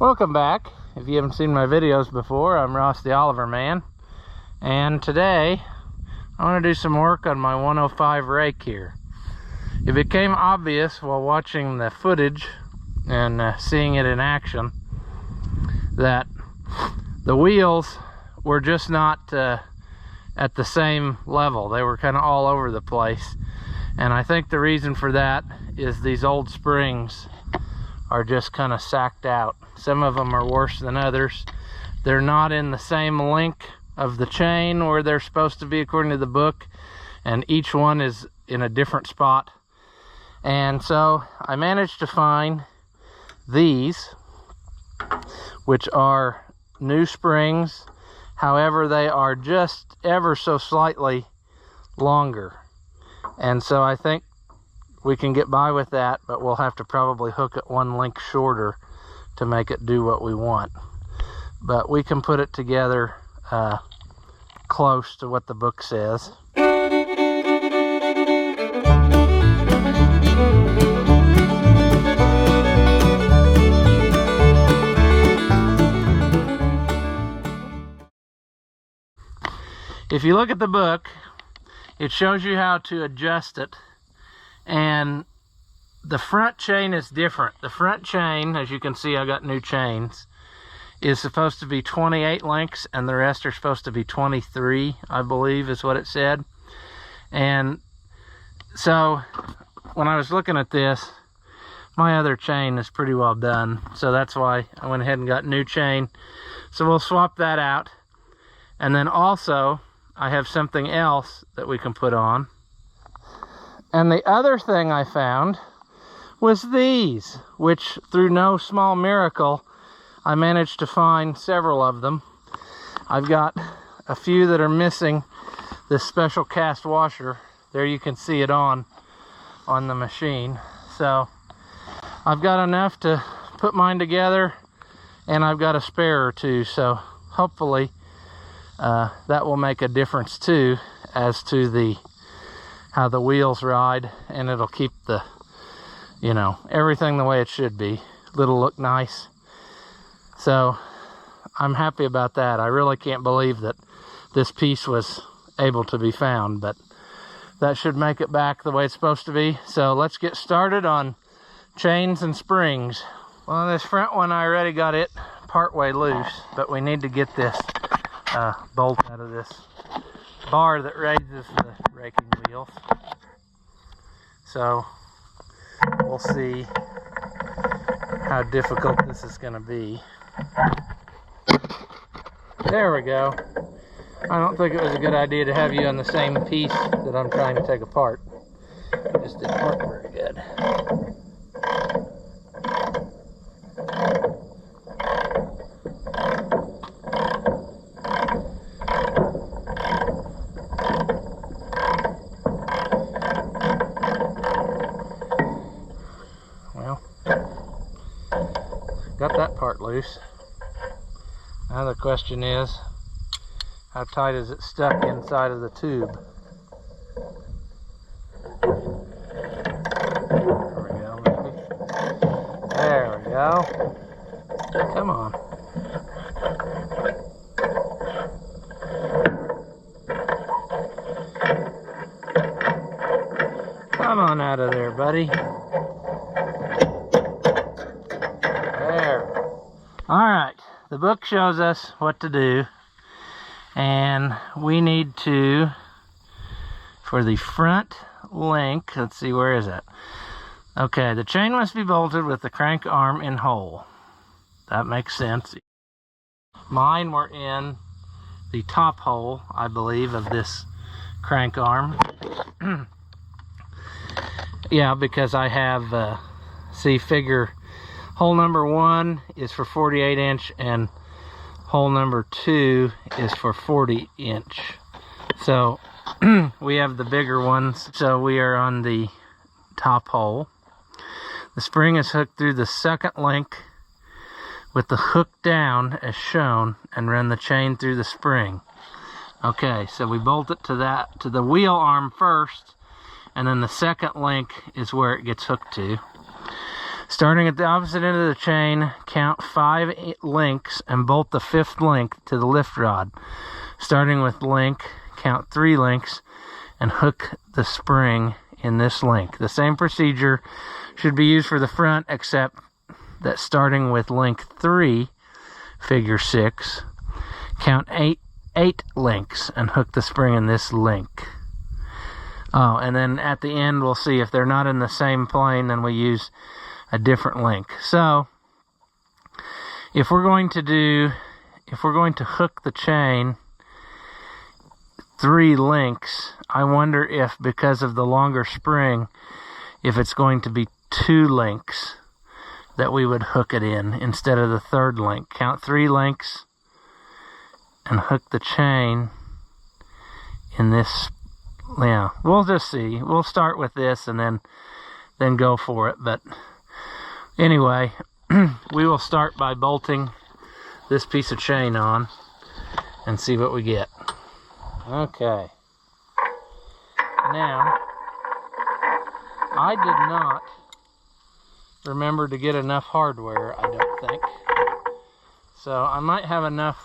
Welcome back. If you haven't seen my videos before, I'm Ross the Oliver Man, and today I want to do some work on my 105 rake here. It became obvious while watching the footage and seeing it in action that the wheels were just not at the same level. They were kind of all over the place, and I think the reason for that is these old springs are just kind of sacked out. Some of them are worse than others. They're not in the same link of the chain where they're supposed to be according to the book, and each one is in a different spot. And so I managed to find these, which are new springs. However, they are just ever so slightly longer, and so I think we can get by with that, but we'll have to probably hook it one link shorter to make it do what we want. But we can put it together close to what the book says. If you look at the book, it shows you how to adjust it. And the front chain is different. The front chain, as you can see, I got new chains, is supposed to be 28 links, and the rest are supposed to be 23, I believe is what it said. And so when I was looking at this, my other chain is pretty well done, so that's why I went ahead and got new chain. So we'll swap that out, and then also I have something else that we can put on. And the other thing I found was these, which through no small miracle, I managed to find several of them. I've got a few that are missing this special cast washer. There you can see it on the machine. So I've got enough to put mine together, and I've got a spare or two. So hopefully that will make a difference too as to how the wheels ride, and it'll keep the, everything the way it should be. It'll look nice. So I'm happy about that. I really can't believe that this piece was able to be found, but that should make it back the way it's supposed to be. So let's get started on chains and springs. Well, this front one, I already got it partway loose, but we need to get this bolt out of this bar that raises the raking wheels. So we'll see how difficult this is going to be. There we go. I don't think it was a good idea to have you on the same piece that I'm trying to take apart. It just didn't work very good. Got that part loose. Now the question is, how tight is it stuck inside of the tube? There we go, maybe. There we go. Come on. Come on out of there, buddy. Alright, the book shows us what to do, and we need to, for the front link, let's see, where is it? Okay, the chain must be bolted with the crank arm in hole. That makes sense. Mine were in the top hole, I believe, of this crank arm. Yeah, because I have, figure hole number 1 is for 48 inch and hole number 2 is for 40 inch. So we have the bigger ones, so we are on the top hole. The spring is hooked through the second link with the hook down as shown, and run the chain through the spring. Okay, so we bolt it to the wheel arm first, and then the second link is where it gets hooked to. Starting at the opposite end of the chain, count 5 links and bolt the 5th link to the lift rod. Starting with link, count 3 links and hook the spring in this link. The same procedure should be used for the front, except that starting with link 3, figure 6, count 8 links and hook the spring in this link. Oh, and then at the end we'll see if they're not in the same plane, then we use a different link. So if we're going to hook the chain 3 links, I wonder if, because of the longer spring, if it's going to be 2 links that we would hook it in instead of the 3rd link. Count 3 links and hook the chain in this. Yeah, we'll just see. We'll start with this and then go for it. But anyway, we will start by bolting this piece of chain on and see what we get. Okay. Now, I did not remember to get enough hardware, I don't think. So I might have enough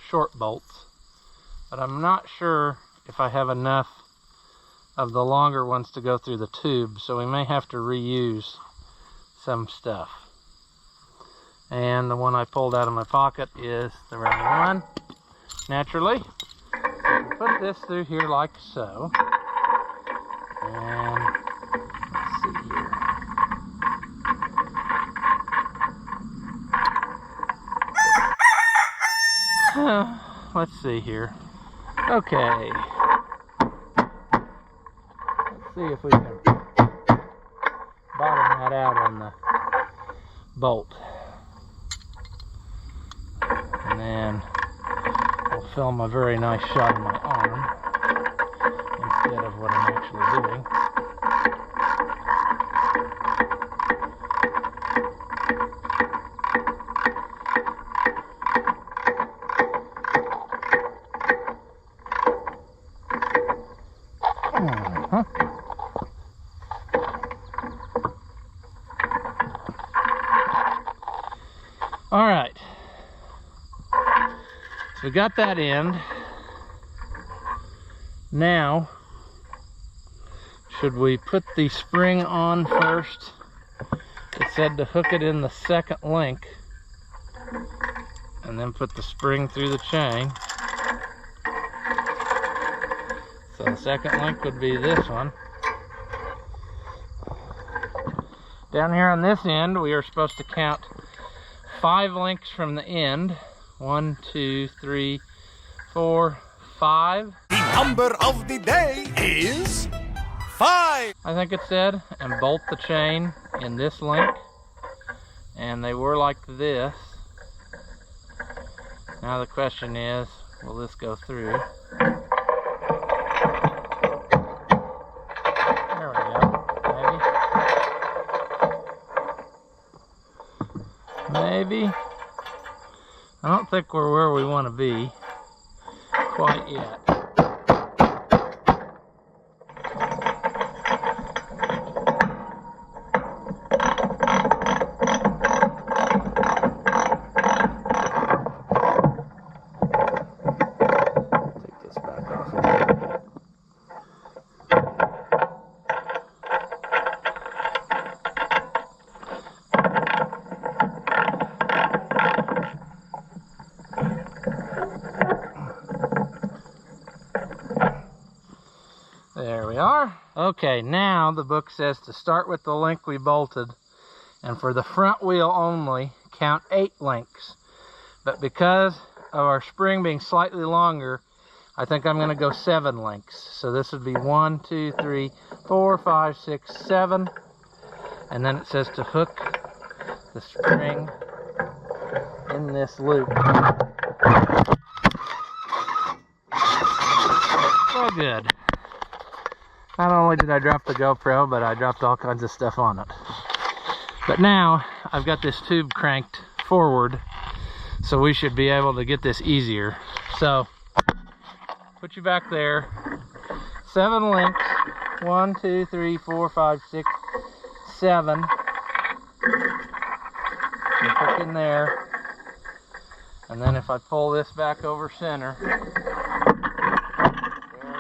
short bolts, but I'm not sure if I have enough of the longer ones to go through the tube, so we may have to reuse some stuff. And the one I pulled out of my pocket is the round one, naturally. Put this through here like so. And let's see here. Let's see here. Okay. Let's see if we can bottom that out on the bolt. And then we'll film a very nice shot of my arm instead of what I'm actually doing. All right, so we got that end. Now, should we put the spring on first? It said to hook it in the 2nd link and then put the spring through the chain. So the 2nd link would be this one. Down here on this end, we are supposed to count 5 links from the end. 1, 2, 3, 4, 5. The number of the day is 5. I think it said, and bolt the chain in this link. And they were like this. Now the question is, will this go through? There we go. Maybe. I don't think we're where we want to be quite yet. Take this back off. There we are. Okay, now the book says to start with the link we bolted, and for the front wheel only, count 8 links. But because of our spring being slightly longer, I think I'm going to go 7 links. So this would be 1, 2, 3, 4, 5, 6, 7. And then it says to hook the spring in this loop. So good. Not only did I drop the GoPro, but I dropped all kinds of stuff on it. But now I've got this tube cranked forward, so we should be able to get this easier. So put you back there. 7 links. 1, 2, 3, 4, 5, 6, 7. in there. And then if I pull this back over center, there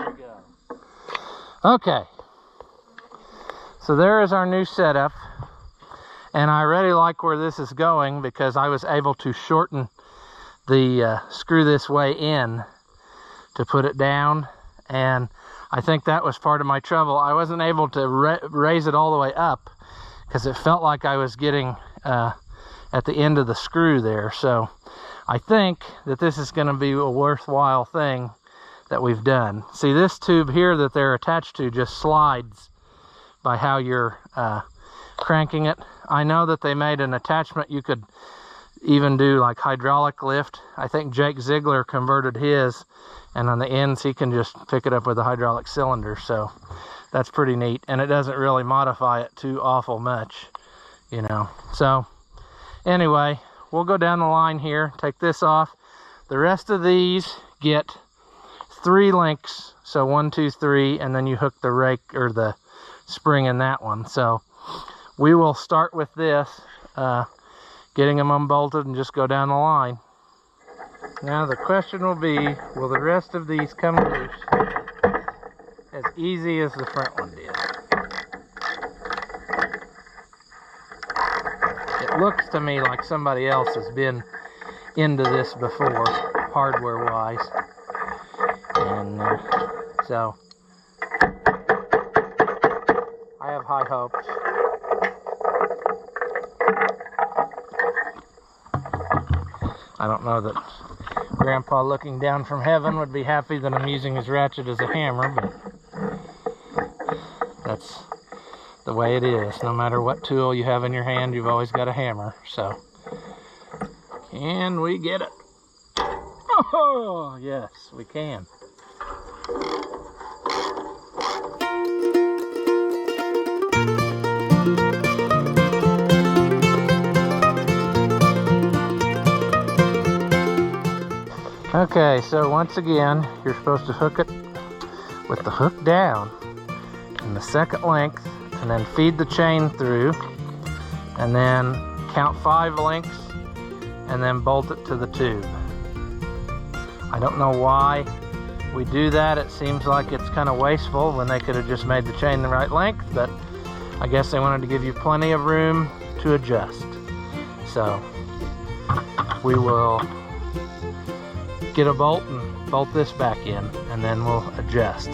we go. Okay, so there is our new setup. And I really like where this is going because I was able to shorten the screw this way in to put it down. And I think that was part of my trouble. I wasn't able to raise it all the way up because it felt like I was getting at the end of the screw there. So I think that this is going to be a worthwhile thing that we've done. See, this tube here that they're attached to just slides by how you're cranking it. I know that they made an attachment you could even do like hydraulic lift. I think Jake Ziegler converted his, and on the ends he can just pick it up with a hydraulic cylinder, so that's pretty neat. And it doesn't really modify it too awful much, you know. So anyway, we'll go down the line here, take this off. The rest of these get 3 links, so 1, 2, 3, and then you hook the rake or the spring in that one. So we will start with this, getting them unbolted, and just go down the line. Now the question will be, will the rest of these come loose as easy as the front one did? It looks to me like somebody else has been into this before, hardware wise, and so I have high hopes. I don't know that Grandpa looking down from heaven would be happy that I'm using his ratchet as a hammer, but that's the way it is. No matter what tool you have in your hand, you've always got a hammer. So, can we get it? Oh, yes, we can. Okay, so once again, you're supposed to hook it with the hook down in the second length, and then feed the chain through, and then count 5 links, and then bolt it to the tube. I don't know why we do that. It seems like it's kind of wasteful when they could have just made the chain the right length, but I guess they wanted to give you plenty of room to adjust. So we will get a bolt and bolt this back in, and then we'll adjust.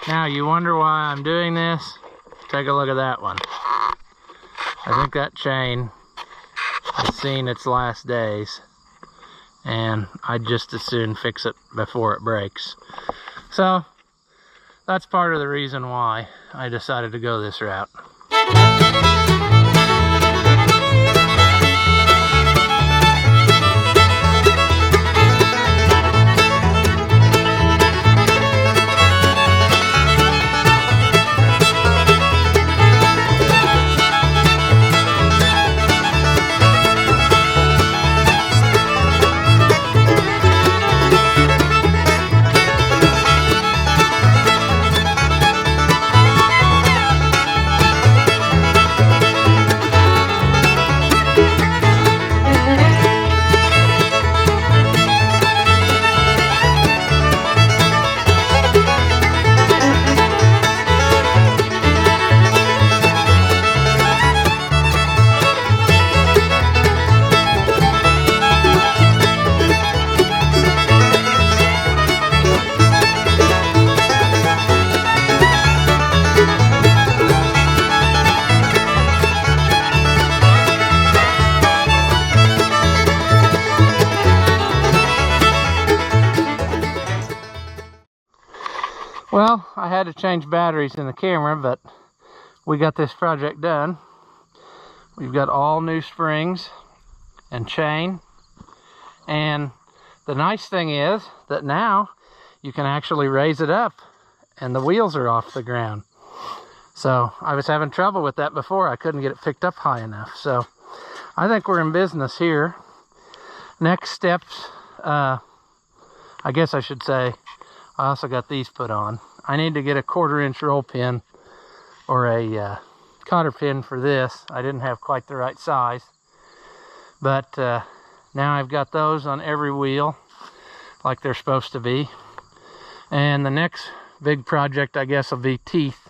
Now you wonder why I'm doing this? Take a look at that one. I think that chain has seen its last days, and I'd just as soon fix it before it breaks. So that's part of the reason why I decided to go this route. Well, I had to change batteries in the camera, but we got this project done. We've got all new springs and chain. And the nice thing is that now you can actually raise it up and the wheels are off the ground. So I was having trouble with that before. I couldn't get it picked up high enough. So I think we're in business here. Next steps, I guess I should say, I also got these put on. I need to get a 1/4-inch roll pin or a cotter pin for this. I didn't have quite the right size. But now I've got those on every wheel like they're supposed to be. And the next big project, I guess, will be teeth.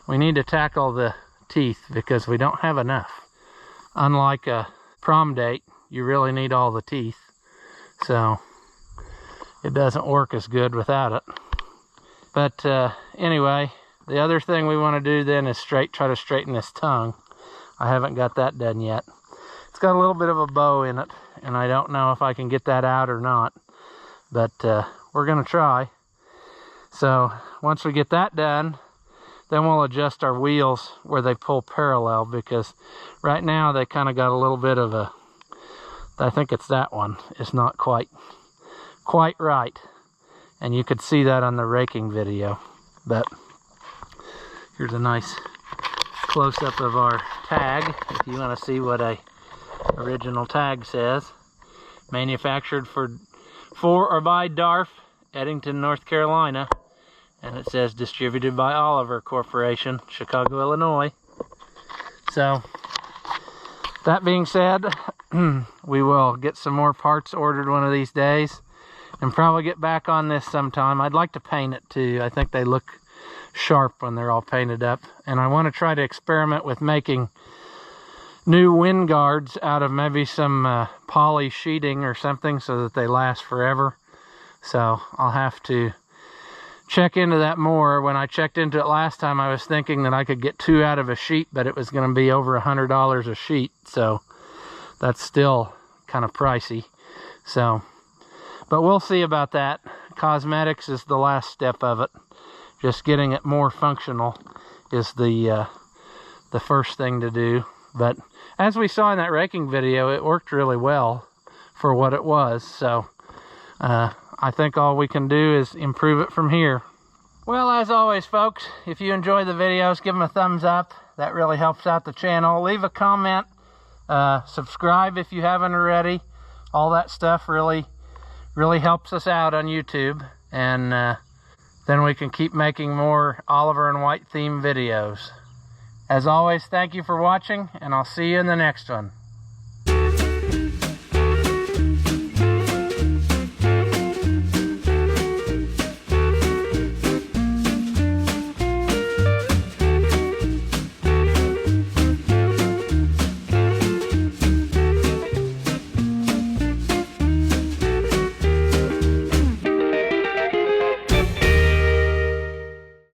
We need to tackle the teeth because we don't have enough. Unlike a prom date, you really need all the teeth. So it doesn't work as good without it. But anyway, the other thing we want to do then is try to straighten this tongue. I haven't got that done yet. It's got a little bit of a bow in it, and I don't know if I can get that out or not. But we're going to try. So once we get that done, then we'll adjust our wheels where they pull parallel, because right now they kind of got a little bit of a, I think it's that one, it's not quite right. And you could see that on the raking video. But here's a nice close-up of our tag, if you want to see what a original tag says. Manufactured for or by DARF, Eddington, North Carolina. And it says distributed by Oliver Corporation, Chicago, Illinois. So, that being said, we will get some more parts ordered one of these days and probably get back on this sometime. I'd like to paint it too. I think they look sharp when they're all painted up. And I want to try to experiment with making new wind guards out of maybe some poly sheeting or something so that they last forever. So, I'll have to check into that more. When I checked into it last time, I was thinking that I could get 2 out of a sheet, but it was going to be over $100 a sheet, so that's still kind of pricey. So, but we'll see about that. Cosmetics is the last step of it. Just getting it more functional is the first thing to do. But as we saw in that raking video, it worked really well for what it was. So I think all we can do is improve it from here. Well, as always, folks, if you enjoy the videos, give them a thumbs up. That really helps out the channel. Leave a comment. Subscribe if you haven't already. All that stuff really helps us out on YouTube. And then we can keep making more Oliver and White themed videos. As always, thank you for watching, and I'll see you in the next one.